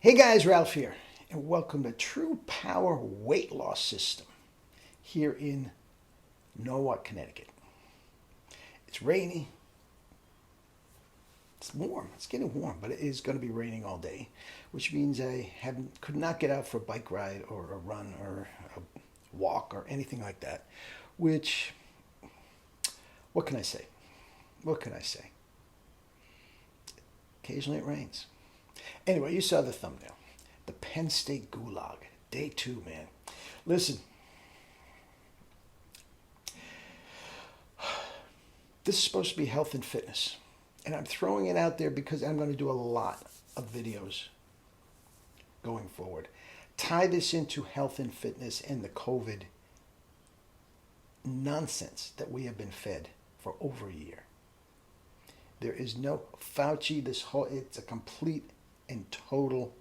Hey guys, Ralph here, and welcome to True Power Weight Loss System here in Norwalk, Connecticut. It's rainy, it's warm, it's getting warm, but it is going to be raining all day, which means could not get out for a bike ride or a run or a walk or anything like that. Which, what can I say? What can I say? Occasionally it rains. Anyway, you saw the thumbnail. The Penn State GULAG, day 2, man. Listen, this is supposed to be health and fitness. And I'm throwing it out there because I'm going to do a lot of videos going forward. Tie this into health and fitness and the COVID nonsense that we have been fed for over a year. There is no Fauci, it's a complete and total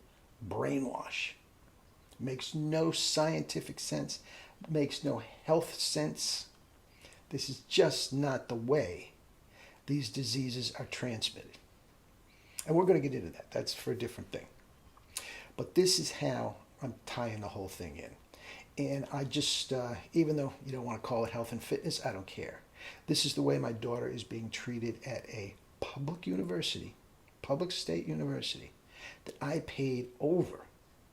brainwash. Makes no scientific sense, makes no health sense. This is just not the way these diseases are transmitted. And we're going to get into that. That's for a different thing. But this is how I'm tying the whole thing in. And I just, even though you don't want to call it health and fitness, I don't care. This is the way my daughter is being treated at a public university, public state university, that I paid over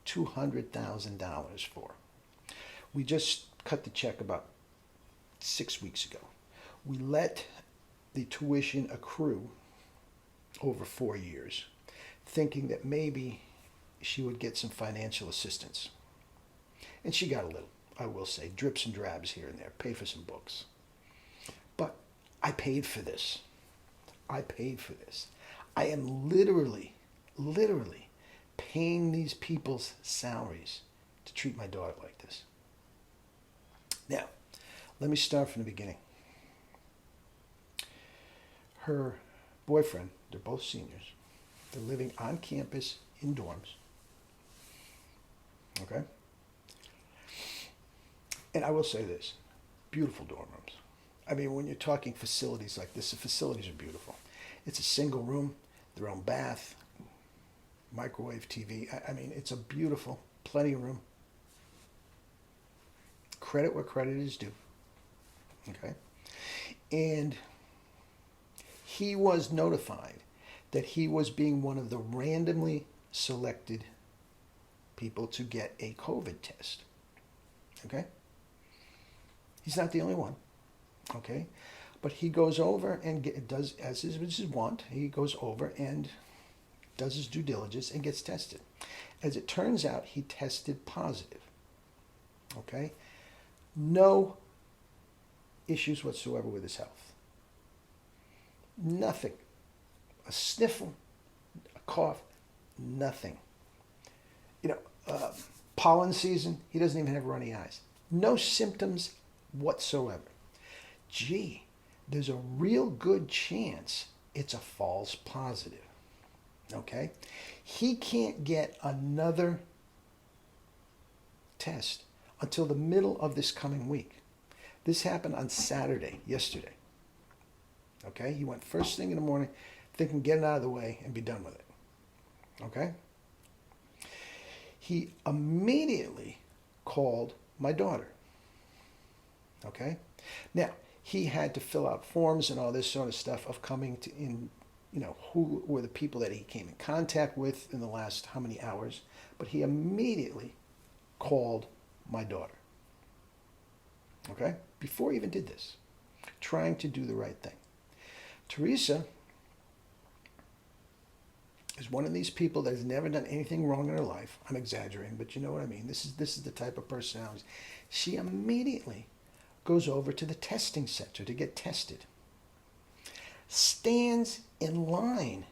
$200,000 for. We just cut the check about 6 weeks ago. We let the tuition accrue over 4 years, thinking that maybe she would get some financial assistance. And she got a little, I will say, drips and drabs here and there, pay for some books. But I paid for this. I paid for this. I am literally paying these people's salaries to treat my daughter like this. Now, let me start from the beginning. Her boyfriend, they're both seniors. They're living on campus in dorms. Okay? And I will say this, beautiful dorm rooms. I mean, when you're talking facilities like this, the facilities are beautiful. It's a single room, their own bath, microwave TV. I mean, it's a beautiful, plenty of room. Credit where credit is due. Okay? And he was notified that he was being one of the randomly selected people to get a COVID test. Okay? He's not the only one. Okay? But he goes over and does, as is his wont, he goes over and does his due diligence and gets tested. As it turns out, he tested positive. Okay? No issues whatsoever with his health. Nothing. A sniffle, a cough, nothing. Pollen season, he doesn't even have runny eyes. No symptoms whatsoever. Gee, there's a real good chance it's a false positive. Okay? He can't get another test until the middle of this coming week. This happened on Saturday, yesterday. Okay? He went first thing in the morning, thinking get it out of the way and be done with it. Okay? He immediately called my daughter. Okay? Now, he had to fill out forms and all this sort of stuff of coming to in, who were the people that he came in contact with in the last how many hours. But he immediately called my daughter. Okay? Before he even did this. Trying to do the right thing. Teresa is one of these people that has never done anything wrong in her life. I'm exaggerating, but you know what I mean. This is the type of personality. She immediately goes over to the testing center to get tested. Stands in line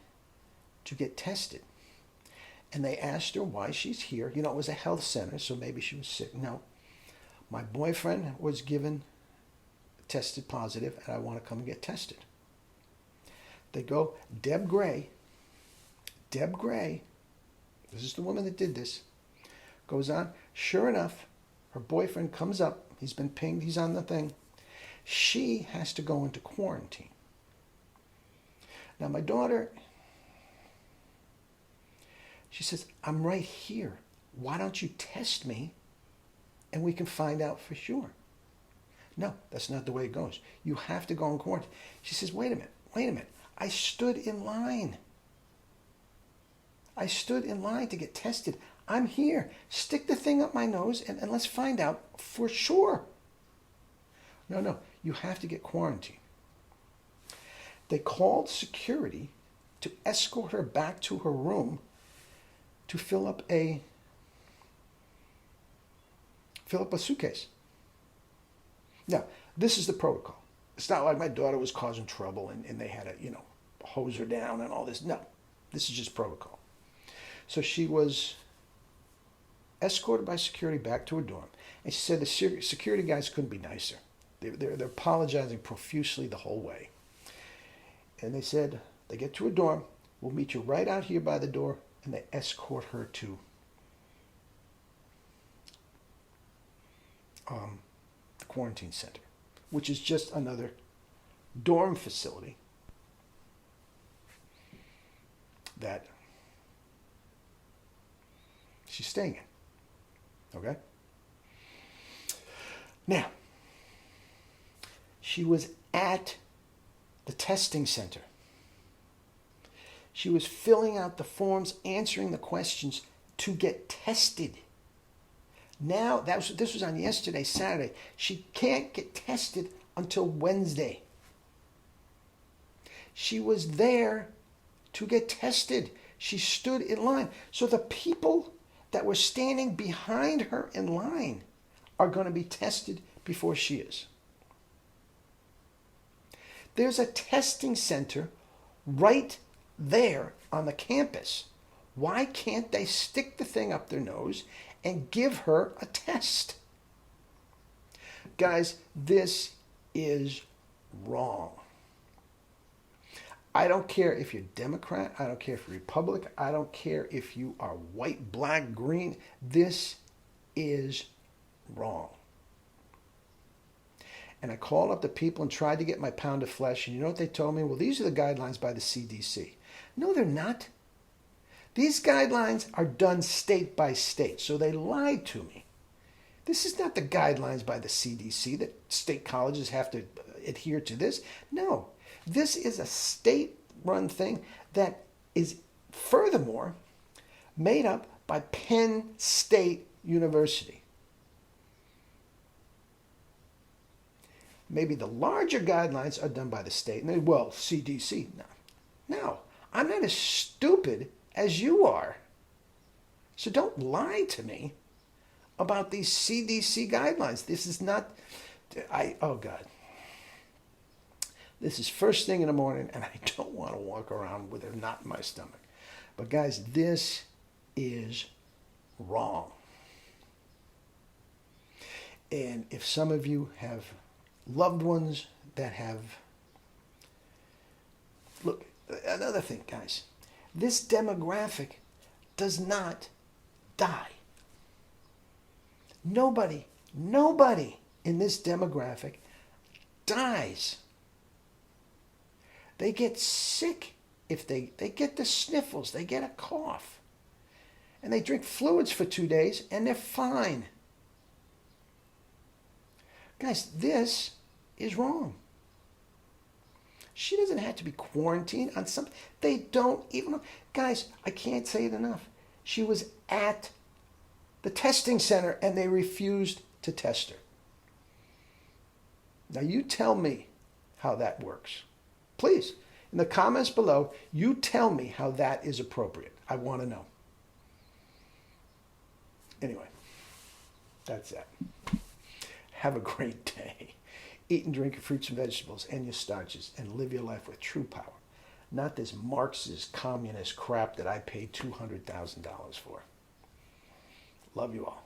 to get tested. And they asked her why she's here. It was a health center, so maybe she was sick. No. My boyfriend was tested positive, and I want to come and get tested. They go, Deb Gray, this is the woman that did this, goes on. Sure enough, her boyfriend comes up. He's been pinged. He's on the thing. She has to go into quarantine. Now, my daughter, She says, I'm right here. Why don't you test me and we can find out for sure? No, that's not the way it goes. You have to go in quarantine. She says, wait a minute. I stood in line. I stood in line to get tested. I'm here. Stick the thing up my nose and let's find out for sure. No, you have to get quarantined. They called security to escort her back to her room to fill up a suitcase. Now, this is the protocol. It's not like my daughter was causing trouble and they had to, hose her down and all this. No, this is just protocol. So she was escorted by security back to her dorm. And she said the security guys couldn't be nicer. They're apologizing profusely the whole way. And they said, they get to her dorm, we'll meet you right out here by the door, and they escort her to the quarantine center, which is just another dorm facility that she's staying in. Okay? Now, she was at the testing center. She was filling out the forms, answering the questions to get tested. Now, this was on yesterday, Saturday. She can't get tested until Wednesday. She was there to get tested. She stood in line. So the people that were standing behind her in line are going to be tested before she is. There's a testing center right there on the campus. Why can't they stick the thing up their nose and give her a test? Guys, this is wrong. I don't care if you're Democrat. I don't care if you're Republican. I don't care if you are white, black, green. This is wrong. And I called up the people and tried to get my pound of flesh. And you know what they told me? Well, these are the guidelines by the CDC. No, they're not. These guidelines are done state by state. So they lied to me. This is not the guidelines by the CDC that state colleges have to adhere to this. No, this is a state-run thing that is furthermore made up by Penn State University. Maybe the larger guidelines are done by the state. And they, well, CDC. No, I'm not as stupid as you are. So don't lie to me about these CDC guidelines. This is not, oh God. This is first thing in the morning, and I don't want to walk around with a knot in my stomach. But guys, this is wrong. And if some of you have loved ones that have, look, another thing, guys, this demographic does not die. Nobody in this demographic dies. They get sick if they get the sniffles, they get a cough, and they drink fluids for 2 days and they're fine. Guys, this is wrong. She doesn't have to be quarantined on something. They don't even know. Guys, I can't say it enough. She was at the testing center and they refused to test her. Now you tell me how that works. Please, in the comments below, you tell me how that is appropriate. I want to know. Anyway, that's that. Have a great day. Eat and drink your fruits and vegetables and your starches and live your life with true power. Not this Marxist, communist crap that I paid $200,000 for. Love you all.